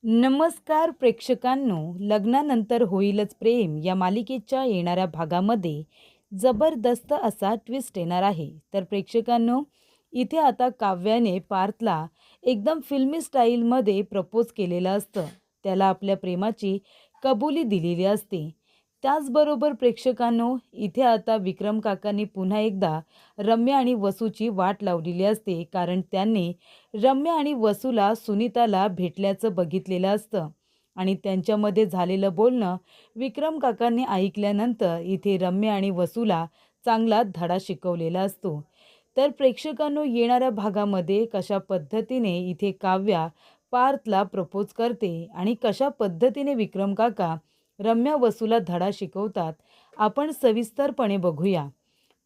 नमस्कार प्रेक्षकांनो, लग्नानंतर होईलच प्रेम या मालिकेच्या येणाऱ्या भागामध्ये जबरदस्त असा ट्विस्ट येणार आहे. तर प्रेक्षकांनो, इथे आता काव्याने पार्थला एकदम फिल्मी स्टाईलमध्ये प्रपोज केलेलं असतं. त्याला आपल्या प्रेमाची कबुली दिलेली असते. त्याचबरोबर प्रेक्षकांनो, इथे आता विक्रम काकांनी पुन्हा एकदा रम्या आणि वसूची वाट लावलेली असते, कारण त्यांनी रम्या आणि वसूला सुनीताला भेटल्याचं बघितलेलं असतं आणि त्यांच्यामध्ये झालेलं बोलणं विक्रम काकांनी ऐकल्यानंतर इथे रम्या आणि वसूला चांगला धडा शिकवलेला असतो. तर प्रेक्षकांनो, येणाऱ्या भागामध्ये कशा पद्धतीने इथे काव्या पार्थला प्रपोज करते आणि कशा पद्धतीने विक्रम काका रम्या वसूला धडा शिकवतात, आपण सविस्तरपणे बघूया.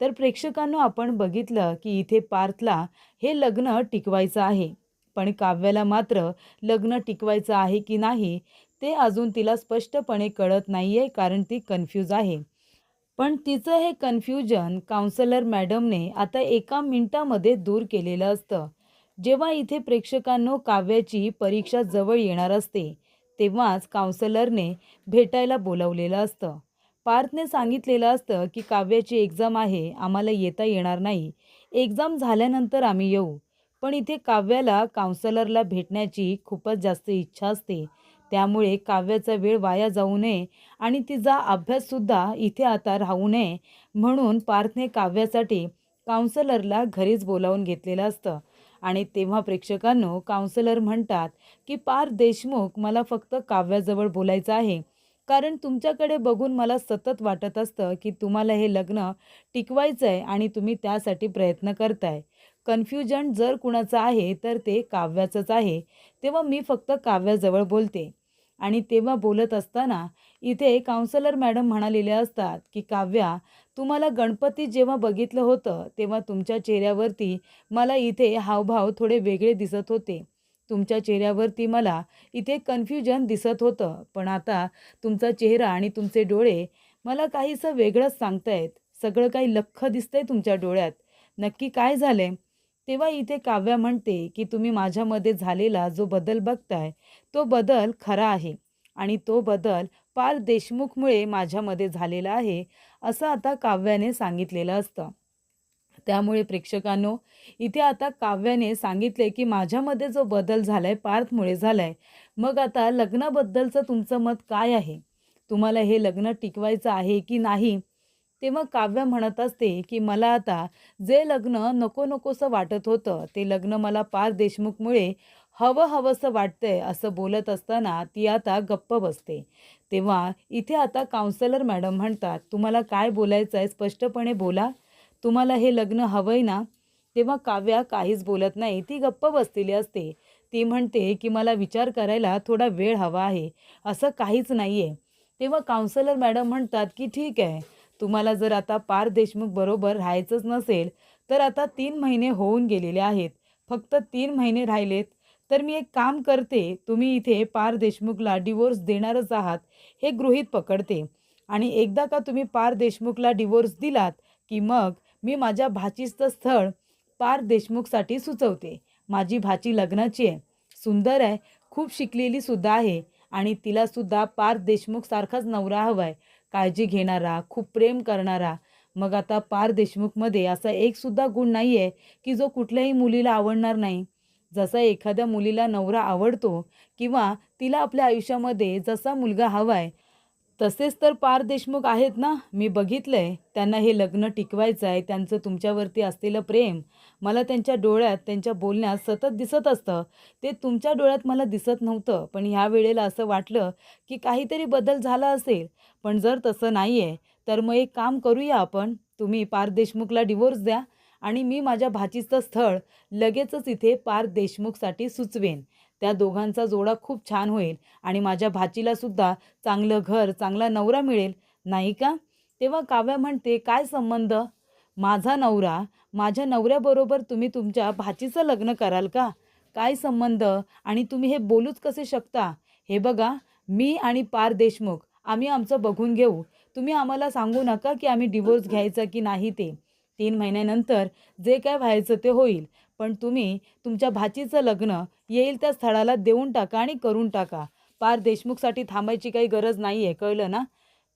तर प्रेक्षकांनो, आपण बघितलं की इथे पार्थला हे लग्न टिकवायचं आहे, पण काव्याला मात्र लग्न टिकवायचं आहे की नाही ते अजून तिला स्पष्टपणे कळत नाहीये, कारण ती कन्फ्यूज आहे. पण तिचं हे कन्फ्युजन काउन्सिलर मॅडमने आता एका मिनिटामध्ये दूर केलेलं असतं. जेव्हा इथे प्रेक्षकांनो काव्याची परीक्षा जवळ येणार असते, तेव्हाच काउन्सिलरने भेटायला बोलावलेलं असतं. पार्थने सांगितलेलं असतं की काव्याची एक्झाम आहे, आम्हाला येता येणार नाही. एक्झाम झाल्यानंतर आम्ही येऊ. पण इथे काव्याला काउन्सिलरला भेटण्याची खूपच जास्त इच्छा असते. त्यामुळे काव्याचा वेळ वाया जाऊ नये आणि तिचा अभ्याससुद्धा इथे आता राहू नये, म्हणून पार्थने काव्यासाठी काउन्सिलरला घरीच बोलावून घेतलेलं असतं. आणि तेव्हा प्रेक्षकांनो, काउन्सिलर म्हणतात की पार्थ देशमुख, मला फक्त काव्याजवळ बोलायचं आहे, कारण तुमच्याकडे बघून मला सतत वाटत असतं की तुम्हाला हे लग्न टिकवायचं आहे आणि तुम्ही त्यासाठी प्रयत्न करताय. कन्फ्युजन जर कुणाचं आहे तर ते काव्याचंच आहे. तेव्हा मी फक्त काव्याजवळ बोलते. आणि तेव्हा बोलत असताना इथे काउन्सिलर मॅडम म्हणालेल्या असतात की काव्या, तुम्हाला गणपती जेव्हा बघितलं होतं तेव्हा तुमच्या चेहऱ्यावरती मला इथे हावभाव थोडे वेगळे दिसत होते. तुमच्या चेहऱ्यावरती मला इथे कन्फ्युजन दिसत होतं, पण आता तुमचा चेहरा आणि तुमचे डोळे मला काहीसं वेगळंच सांगतायत. सगळं काही लख्ख दिसतंय तुमच्या डोळ्यात. नक्की काय झालंय? तेव्हा इथे काव्या म्हणते की तुम्ही माझ्यामध्ये झालेला जो बदल बघताय, तो बदल खरा आहे आणि तो बदल पार देशमुखमुळे माझ्यामध्ये झालेला आहे, असं आता काव्याने सांगितलेलं असतं. त्यामुळे प्रेक्षकांनो, इथे आता काव्याने सांगितले की माझ्यामध्ये जो बदल झालाय पार्थमुळे झालाय. मग आता लग्नाबद्दलचं तुमचं मत काय आहे? तुम्हाला हे लग्न टिकवायचं आहे की नाही? तेव्हा काव्य म्हणत असते की मला आता जे लग्न नको नकोसं वाटत होतं, ते लग्न मला पार्थ देशमुखमुळे हवं हवंसं वाटतंय, असं बोलत असताना ती आता गप्प बसते. तेव्हा इथे आता काउन्सिलर मॅडम म्हणतात, तुम्हाला काय बोलायचं आहे स्पष्टपणे बोला. तुम्हाला हे लग्न हवंय ना? तेव्हा काव्या काहीच बोलत नाही. ती गप्प बसलेली असते. ती म्हणते की मला विचार करायला थोडा वेळ हवा आहे. असं काहीच नाहीये. तेव्हा काउन्सिलर मॅडम म्हणतात की ठीक आहे. तुम्हाला जर आता पार्थ देशमुख बरोबर राहायचंच नसेल, तर आता 3 महिने होऊन गेलेले आहेत. फक्त 3 महिने राहिलेत. तर मी एक काम करते. तुम्ही इथे पार्थ देशमुखला डिव्होर्स देणारच आहात, हे गृहीत पकडते. आणि एकदा का तुम्ही पार्थ देशमुखला डिव्होर्स दिलात, की मग मी माझ्या भाचीचं स्थळ पार्थ देशमुखसाठी सुचवते. माझी भाची लग्नाची आहे, सुंदर आहे, खूप शिकलेली सुद्धा आहे आणि तिलासुद्धा पार्थ देशमुख सारखाच नवरा हवा आहे. काळजी घेणारा, खूप प्रेम करणारा. मग आता पार्थ देशमुखमध्ये असा एकसुद्धा गुण नाही आहे की जो कुठल्याही मुलीला आवडणार नाही. जसा एखाद्या मुलीला नवरा आवडतो किंवा तिला आपल्या आयुष्यामध्ये जसा मुलगा हवा आहे, तसेच तर पार देशमुख आहेत ना. मी बघितलंय त्यांना हे लग्न टिकवायचं आहे. त्यांचं तुमच्यावरती असलेलं प्रेम मला त्यांच्या डोळ्यात, त्यांच्या बोलण्यात सतत दिसत असतं. ते तुमच्या डोळ्यात मला दिसत नव्हतं. पण ह्या वेळेला असं वाटलं की काहीतरी बदल झाला असेल. पण जर तसं नाही आहे, तर मग एक काम करूया आपण. तुम्ही पार्थ देशमुखला डिव्होर्स द्या आणि मी माझ्या भाचीचं स्थळ लगेचच इथे पार्थ देशमुखसाठी सुचवेन. त्या दोघांचा जोडा खूप छान होईल आणि माझ्या भाचीलासुद्धा चांगलं घर, चांगला नवरा मिळेल, नाही का? तेव्हा काव्या म्हणते, "काय संबंध? माझा नवरा, माझ्या नवऱ्याबरोबर तुम्ही तुमच्या भाचीचं लग्न कराल का? काय संबंध? आणि तुम्ही हे बोलूच कसे शकता? हे बघा, मी आणि पार देशमुख आम्ही आमचं बघून घेऊ. तुम्ही आम्हाला सांगू नका की आम्ही डिव्होर्स घ्यायचा की नाही ते. 3 महिन्यानंतर जे काय व्हायचं ते होईल. पण तुम्ही तुमच्या भाचीचं लग्न येईल त्या स्थळाला देऊन टाका आणि करून टाका. पार देशमुखसाठी थांबायची काही गरज नाही आहे, कळलं ना?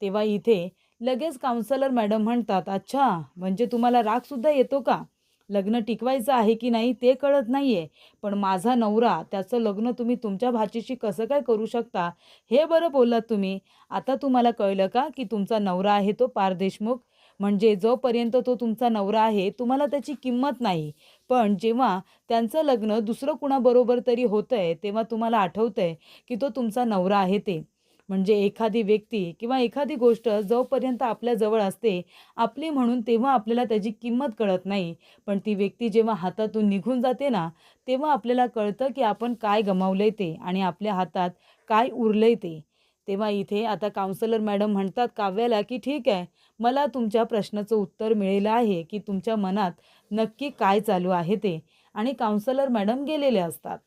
तेव्हा इथे लगेच काउन्सिलर मॅडम म्हणतात, "अच्छा, म्हणजे तुम्हाला रागसुद्धा येतो का? लग्न टिकवायचं आहे की नाही ते कळत नाही आहे. पण माझा नवरा, त्याचं लग्न तुम्ही तुमच्या भाचीशी कसं काय करू शकता? हे बरं बोललात तुम्ही. आता तुम्हाला कळलं का की तुमचा नवरा आहे तो पार देशमुख? म्हणजे जोपर्यंत तो तुमचा नवरा आहे, तुम्हाला त्याची किंमत नाही. पण जेव्हा त्यांचं लग्न दुसरं कुणाबरोबर तरी होतंय, तेव्हा तुम्हाला आठवतंय की तो तुमचा नवरा आहे ते. म्हणजे एखादी व्यक्ती किंवा एखादी गोष्ट जोपर्यंत आपल्याजवळ असते, आपली म्हणून तेव्हा आपल्याला त्याची किंमत कळत नाही. पण ती व्यक्ती जेव्हा हातातून निघून जाते ना, तेव्हा आपल्याला कळतं की आपण काय गमावलंय ते आणि आपल्या हातात काय उरलंय ते. तेव्हा इथे आता काउन्सिलर मॅडम म्हणतात काव्याला, की "ठीक आहे, मला तुमच्या प्रश्नाचं उत्तर मिळालं आहे, की तुमच्या मनात नक्की काय चालू आहे ते." आणि काउन्सिलर मॅडम गेलेले असतात.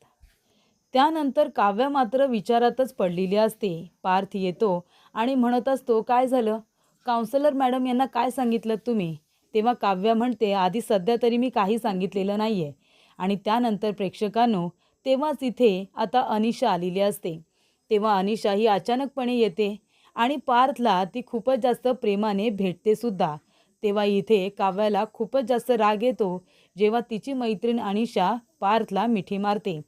त्यानंतर काव्या मात्र विचारातच पडलेली असते. पार्थ येतो आणि म्हणत असतो, "काय झालं? काउन्सिलर मॅडम यांना काय सांगितलंत तुम्ही?" तेव्हा काव्या म्हणते, "आधी सध्या तरी मी काही सांगितलेलं नाही आहे." आणि त्यानंतर प्रेक्षकांनो, तेव्हाच इथे आता अनिशा आलेली असते. तेव्हा अनिशा ही अचानकपणे येते आणि पार्थला ती खूपच जास्त प्रेमाने भेटते सुद्धा. तेव्हा इथे काव्याला खूपच जास्त राग येतो, जेव्हा तिची मैत्रीण अनिशा पार्थला मिठी मारते.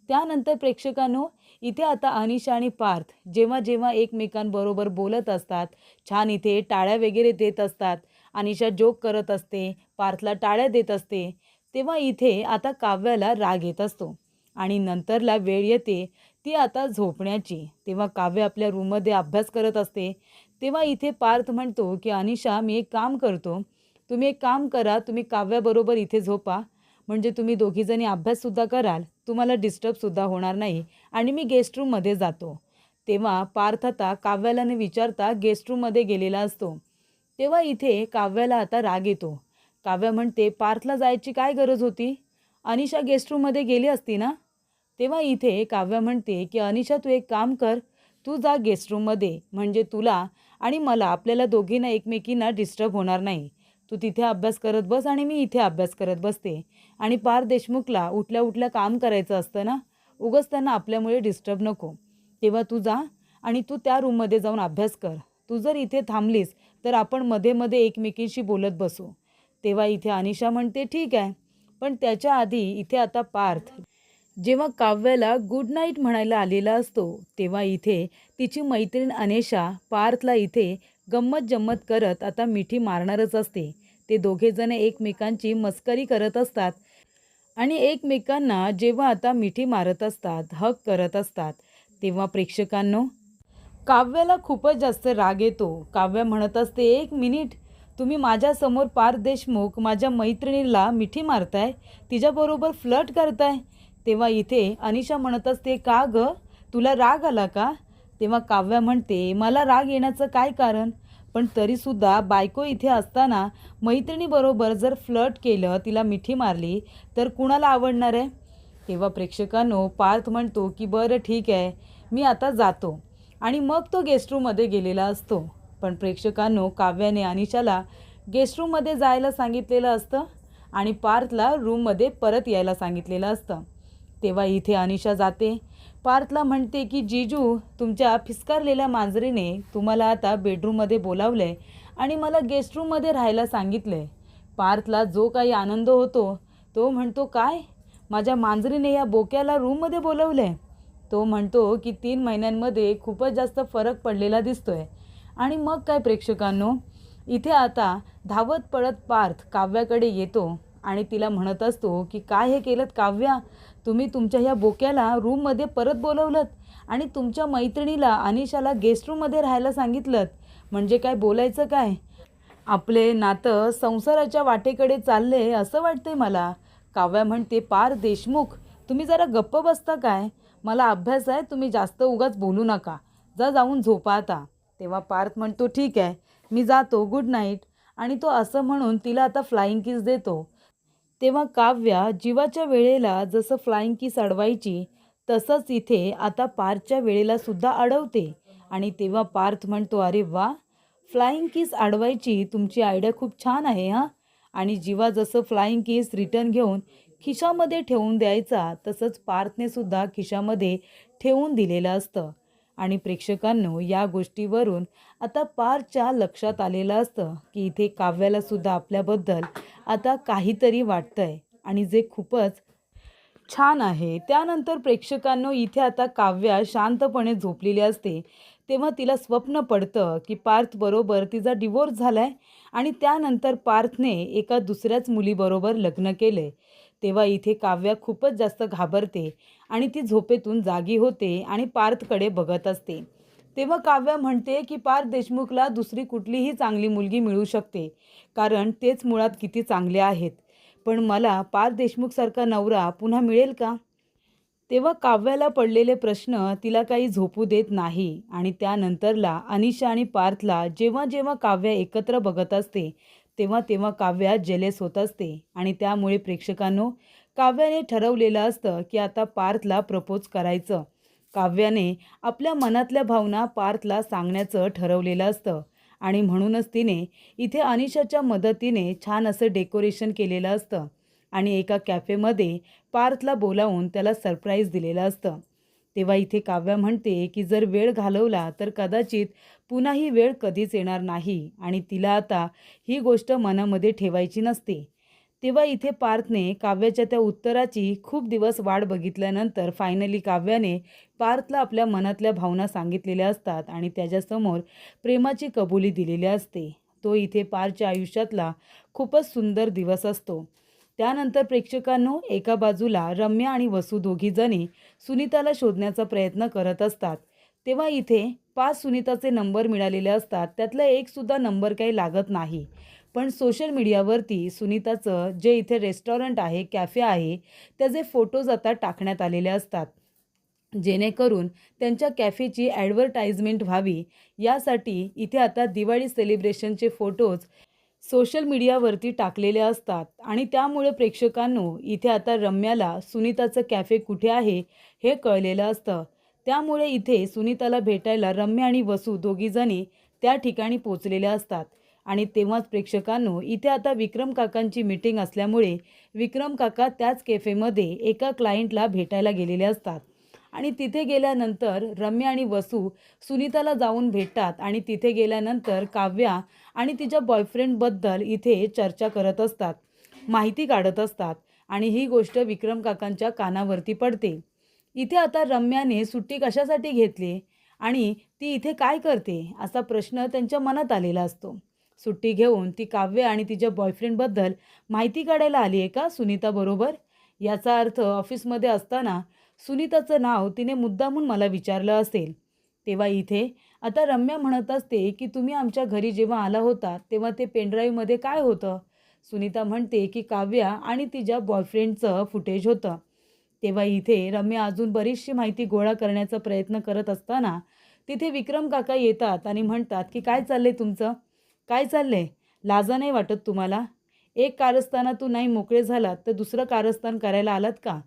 त्यानंतर प्रेक्षकांनो, इथे आता अनिशा आणि पार्थ जेव्हा जेव्हा एकमेकांबरोबर बोलत असतात, छान इथे टाळ्या वगैरे देत असतात. अनिशा जोक करत असते, पार्थला टाळ्या देत असते. तेव्हा इथे आता काव्याला राग येत असतो आणि नंतरला वेळ येते ती आता झोपण्याची. तेव्हा काव्य आपल्या रूममध्ये अभ्यास करत असते. तेव्हा इथे पार्थ म्हणतो, की "अनिशा, मी एक काम करतो. तुम्ही एक काम करा, तुम्ही काव्याबरोबर इथे झोपा. म्हणजे तुम्ही दोघीजणी अभ्याससुद्धा कराल, तुम्हाला डिस्टर्बसुद्धा होणार नाही आणि मी गेस्ट रूममध्ये जातो." तेव्हा पार्थ आता काव्याला न विचारता गेस्ट रूममध्ये गेलेला असतो. तेव्हा इथे काव्याला आता राग येतो. काव्या म्हणते, "पार्थला जायची काय गरज होती? अनिशा गेस्ट रूममध्ये गेली असती ना?" तेव्हा इथे काव्या म्हणते, की "अनिशा, तू एक काम कर, तू जा गेस्ट रूममध्ये, म्हणजे तुला आणि मला, आपल्याला दोघींना एकमेकींना डिस्टर्ब होणार नाही. तू तिथे अभ्यास करत बस आणि मी इथे अभ्यास करत बसते. आणि पार देशमुखला उठल्या उठल्या काम करायचं असतं ना, उगाच त्यांना आपल्यामुळे डिस्टर्ब नको. तेव्हा तू जा आणि तू त्या रूममध्ये जाऊन अभ्यास कर. तू जर इथे थांबलीस तर आपण मध्ये मध्ये एकमेकींशी बोलत बसू." तेव्हा इथे अनिशा म्हणते, "ठीक आहे." पण त्याच्या आधी इथे आता पार्थ जेव्हा काव्याला गुड नाईट म्हणायला आलेला असतो, तेव्हा इथे तिची मैत्रीण अनेशा पार्थला इथे गंमत जम्मत करत आता मिठी मारणारच असते. ते दोघेजण एकमेकांची मस्करी करत असतात आणि एकमेकांना जेव्हा आता मिठी मारत असतात, हग करत असतात, तेव्हा प्रेक्षकांनो, काव्याला खूपच जास्त राग येतो. काव्य म्हणत असते, "एक मिनिट, तुम्ही माझ्यासमोर पार्थ देशमुख माझ्या मैत्रिणीला मिठी मारताय, तिच्याबरोबर फ्लर्ट करताय." तेव्हा इथे अनिशा म्हणत असते, "का गं? तुला राग आला का?" तेव्हा काव्या म्हणते, "मला राग येण्याचं काय कारण? पण तरीसुद्धा बायको इथे असताना मैत्रिणीबरोबर जर फ्लर्ट केलं, तिला मिठी मारली, तर कुणाला आवडणार आहे?" तेव्हा प्रेक्षकांनो, पार्थ म्हणतो, की "बरं ठीक आहे, मी आता जातो." आणि मग तो गेस्ट रूममध्ये गेलेला असतो. पण प्रेक्षकांनो, काव्याने अनिशाला गेस्ट रूममध्ये जायला सांगितलेलं असतं आणि पार्थला रूममध्ये परत यायला सांगितलेलं असतं. तेव्हा इथे अनिशा जाते. पार्थला म्हणते, की "जीजू, तुमच्या फिस्कारलेल्या मांजरीने तुम्हाला आता बेडरूममध्ये बोलावलंय आणि मला गेस्ट रूममध्ये राहायला सांगितलंय." पार्थला जो काही आनंद होतो, तो म्हणतो, "काय? माझ्या मांजरीने या बोक्याला रूममध्ये बोलवलंय?" तो म्हणतो, की 3 महिन्यांमध्ये खूपच जास्त फरक पडलेला दिसतोय. आणि मग काय प्रेक्षकांनो, इथे आता धावत पळत पार्थ काव्याकडे येतो आणि तिला म्हणत असतो, की "काय हे केलंत काव्या? तुम्ही तुमच्या ह्या बोक्याला रूममध्ये परत बोलवलंत आणि तुमच्या मैत्रिणीला अनिशाला गेस्ट रूममध्ये राहायला सांगितलंत. म्हणजे काय बोलायचं काय? आपले नातं संसाराच्या वाटेकडे चालले असं वाटतंय मला." काव्या म्हणते, "पार देशमुख, तुम्ही जरा गप्प बसता काय? मला अभ्यास आहे, तुम्ही जास्त उगाच बोलू नका. जा, जाऊन झोपा आता." तेव्हा पार्थ म्हणतो, "ठीक आहे, मी जातो, गुड नाईट." आणि तो असं म्हणून तिला आता फ्लाइंग किस देतो. तेव्हा काव्या जीवाच्या वेळेला जसं फ्लाइंग किस अडवायची, तसंच इथे आता पार्थच्या वेळेला सुद्धा अडवते. आणि तेव्हा पार्थ म्हणतो, "अरे वा, फ्लाइंग किस अडवायची तुमची आयडिया खूप छान आहे हां." आणि जीवा जसं फ्लाइंग किस रिटर्न घेऊन खिशामध्ये ठेवून द्यायचा, तसंच पार्थने सुद्धा खिशामध्ये ठेवून दिलेलं असतं. आणि प्रेक्षकांनो, या गोष्टीवरून आता पार्थच्या लक्षात आलेलं असतं की इथे काव्याला सुद्धा आपल्याबद्दल आता काहीतरी वाटतंय आणि जे खूपच छान आहे. त्यानंतर प्रेक्षकांनो, इथे आता काव्या शांतपणे झोपलेली असते. तेव्हा तिला स्वप्न पडतं की पार्थबरोबर तिचा डिव्होर्स झालाय आणि त्यानंतर पार्थने एका दुसऱ्याच मुलीबरोबर लग्न केलंय. तेव्हा इथे काव्या खूपच जास्त घाबरते आणि ती झोपेतून जागी होते आणि पार्थकडे बघत असते. तेव्हा काव्या म्हणते की पार्थ देशमुखला दुसरी कुठलीही चांगली मुलगी मिळू शकते, कारण तेच मुळात किती चांगले आहेत. पण मला पार्थ देशमुखसारखा नवरा पुन्हा मिळेल का? तेव्हा काव्याला पडलेले प्रश्न तिला काही झोपू देत नाही आणि त्यानंतरला अनिशा आणि पार्थला जेव्हा जेव्हा काव्या एकत्र बघत असते, तेव्हा तेव्हा काव्या जेलेस होत असते आणि त्यामुळे प्रेक्षकांनो, काव्याने ठरवलेलं असतं की आता पार्थला प्रपोज करायचं. काव्याने आपल्या मनातल्या भावना पार्थला सांगण्याचं ठरवलेलं असतं आणि म्हणूनच तिने इथे अनिशाच्या मदतीने छान असं डेकोरेशन केलेलं असतं आणि एका कॅफेमध्ये पार्थला बोलावून त्याला सरप्राईज दिलेलं असतं. तेव्हा इथे काव्या म्हणते की जर वेळ घालवला तर कदाचित पुन्हा ही वेळ कधीच येणार नाही आणि तिला आता ही गोष्ट मनामध्ये ठेवायची नसते. तेव्हा इथे पार्थने काव्याच्या त्या उत्तराची खूप दिवस वाट बघितल्यानंतर फायनली काव्याने पार्थला आपल्या मनातल्या भावना सांगितलेल्या असतात आणि त्याच्यासमोर प्रेमाची कबुली दिलेली असते. तो इथे पार्थच्या आयुष्यातला खूपच सुंदर दिवस असतो. त्यानंतर प्रेक्षकांनो, एका बाजूला रम्या आणि वसू दोघीजणी सुनीताला शोधण्याचा प्रयत्न करत असतात. तेव्हा इथे 5 सुनीताचे नंबर मिळालेले असतात. त्यातला एक सुद्धा नंबर काही लागत नाही. पण सोशल मीडियावरती सुनीताचं जे इथे रेस्टॉरंट आहे, कॅफे आहे, त्याचे फोटोज आता टाकण्यात आलेले असतात. जेणेकरून त्यांच्या कॅफेची ॲडव्हर्टाइजमेंट व्हावी, यासाठी इथे आता दिवाळी सेलिब्रेशनचे फोटोज सोशल मीडियावरती टाकलेले असतात आणि त्यामुळे प्रेक्षकांनो, इथे आता रम्याला सुनीताचं कॅफे कुठे आहे हे कळलेलं असतं. त्यामुळे इथे सुनीताला भेटायला रम्या आणि वसू दोघीजणी त्या ठिकाणी पोचलेल्या असतात आणि तेव्हाच प्रेक्षकांनो, इथे आता विक्रम काकांची मीटिंग असल्यामुळे विक्रम काका त्याच कॅफेमध्ये एका क्लायंटला भेटायला गेलेले असतात आणि तिथे गेल्यानंतर रम्या आणि वसू सुनीताला जाऊन भेटतात आणि तिथे गेल्यानंतर काव्या आणि तिच्या बॉयफ्रेंडबद्दल इथे चर्चा करत असतात, माहिती काढत असतात आणि ही गोष्ट विक्रम काकांच्या कानावरती पडते. इथे आता रम्याने सुट्टी कशासाठी घेतली आणि ती इथे काय करते, असा प्रश्न त्यांच्या मनात आलेला असतो. सुट्टी घेऊन ती काव्य आणि तिच्या बॉयफ्रेंडबद्दल माहिती काढायला आली आहे का सुनीताबरोबर? याचा अर्थ ऑफिसमध्ये असताना सुनीताचं नाव तिने मुद्दामून मला विचारलं असेल. तेव्हा इथे आता रम्या म्हणत असते की तुम्ही आमच्या घरी जेव्हा आला होता तेव्हा ते पेनड्राईव्हमध्ये काय होतं? सुनीता म्हणते की काव्या आणि तिच्या बॉयफ्रेंडचं फुटेज होतं. तेव्हा इथे रम्या अजून बरीचशी माहिती गोळा करण्याचा प्रयत्न करत असताना तिथे विक्रम काका येतात आणि म्हणतात की काय चाललंय तुमचं? काय चाललंय? लाजा नाही वाटत तुम्हाला? एक कारस्थानातून नाही मोकळे झालात तर दुसरं कारस्थान करायला आलात का?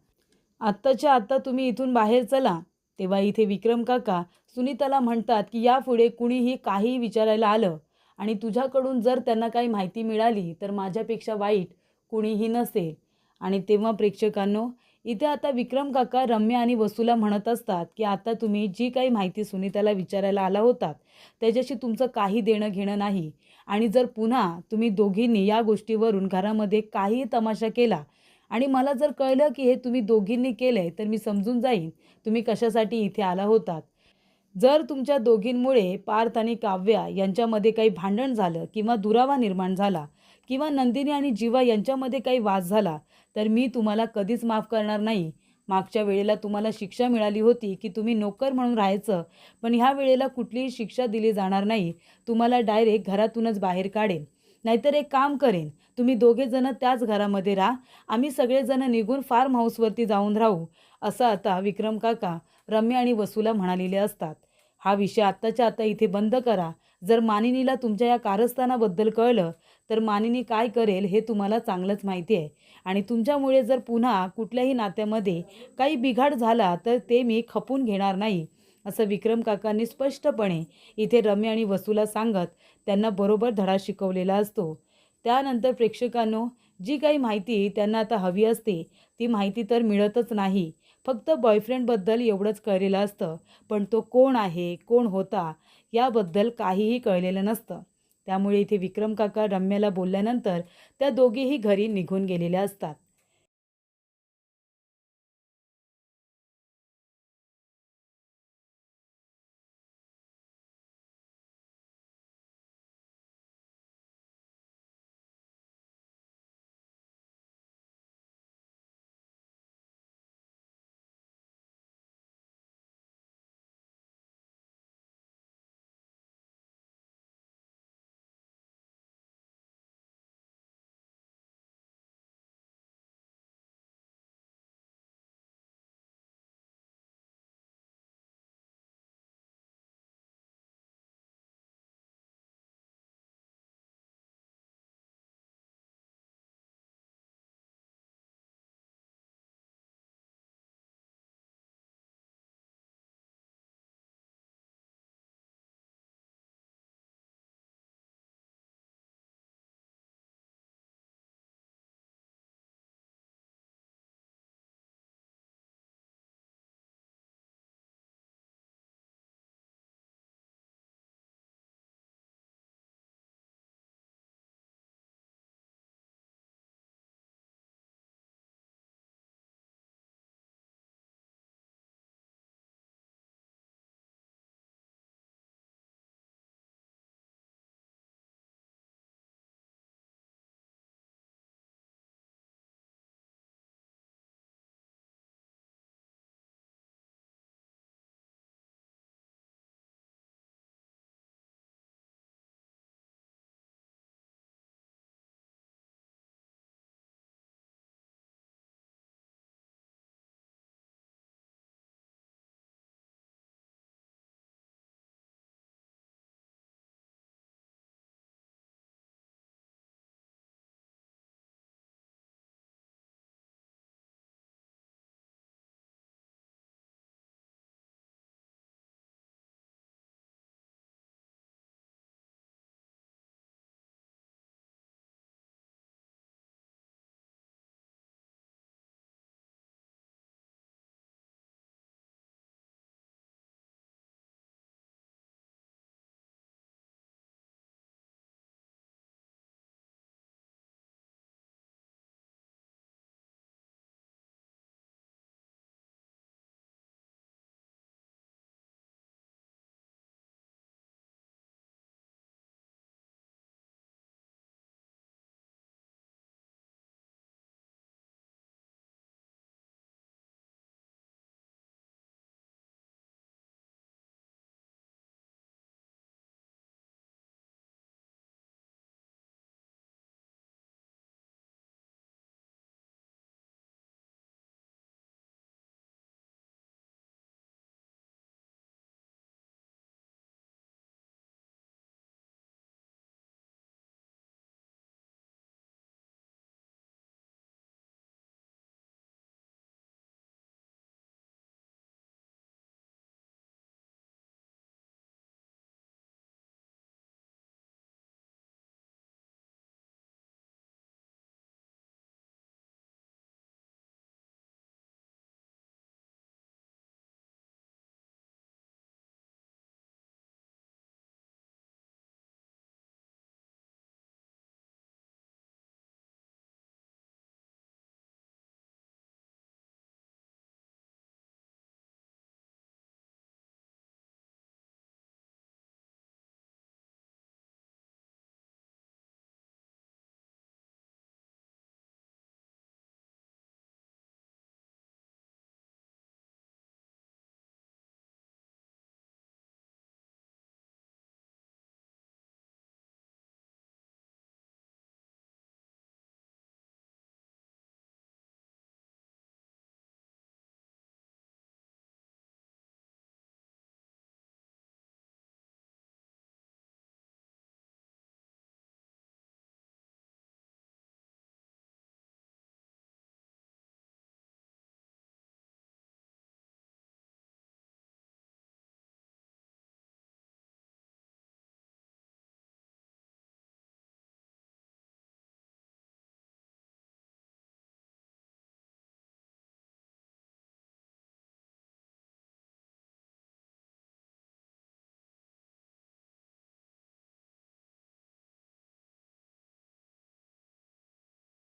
आत्ताच्या आत्ता तुम्ही इथून बाहेर चला. तेव्हा इथे विक्रम काका सुनीताला म्हणतात की यापुढे कुणीही काहीही विचारायला आलं आणि तुझ्याकडून जर त्यांना काही माहिती मिळाली तर माझ्यापेक्षा वाईट कुणीही नसेल. आणि तेव्हा प्रेक्षकांनो, इथे आता विक्रम काका रम्या आणि वसूला म्हणत असतात की आता तुम्ही जी काही माहिती सुनीताला विचारायला आला होतात त्याच्याशी तुमचं काही देणं घेणं नाही आणि जर पुन्हा तुम्ही दोघींनी या गोष्टीवरून घरामध्ये काही तमाशा केला आणि मला जर कळलं की हे तुम्ही दोघींनी केलंय तर मी समजून जाईन तुम्ही कशासाठी इथे आला होतात. जर तुमच्या दोघींमुळे पार्थ आणि काव्या यांच्यामध्ये काही भांडण झालं किंवा दुरावा निर्माण झाला किंवा नंदिनी आणि जीवा यांच्यामध्ये काही वाद झाला तर मी तुम्हाला कधीच माफ करणार नाही. मागच्या वेळेला तुम्हाला शिक्षा मिळाली होती की तुम्ही नोकर म्हणून राहायचं, पण ह्या वेळेला कुठलीही शिक्षा दिली जाणार नाही. तुम्हाला डायरेक्ट घरातूनच बाहेर काढेन. नाहीतर एक काम करेन, तुम्ही दोघेजणं त्याच घरामध्ये राहा, आम्ही सगळेजण निघून फार्म हाऊसवरती जाऊन राहू, असं आता विक्रम काका रम्या आणि वसूला म्हणालेले असतात. हा विषय आत्ताच्या आता इथे बंद करा. जर मानिनीला तुमच्या या कारस्थानाबद्दल कळलं तर मानिनी काय करेल हे तुम्हाला चांगलंच माहिती आहे आणि तुमच्यामुळे जर पुन्हा कुठल्याही नात्यामध्ये काही बिघाड झाला तर ते मी खपून घेणार नाही, असं विक्रम काकांनी स्पष्टपणे इथे रम्या आणि वसूला सांगत त्यांना बरोबर धडा शिकवलेला असतो. त्यानंतर प्रेक्षकांनो, जी काही माहिती त्यांना आता हवी असते ती माहिती तर मिळतच नाही. फक्त बॉयफ्रेंडबद्दल एवढंच कळलेलं असतं. पण तो कोण आहे, कोण होता याबद्दल काहीही कळलेलं नसतं. त्यामुळे इथे विक्रम काका रम्याला बोलल्यानंतर त्या दोघीही घरी निघून गेलेल्या असतात.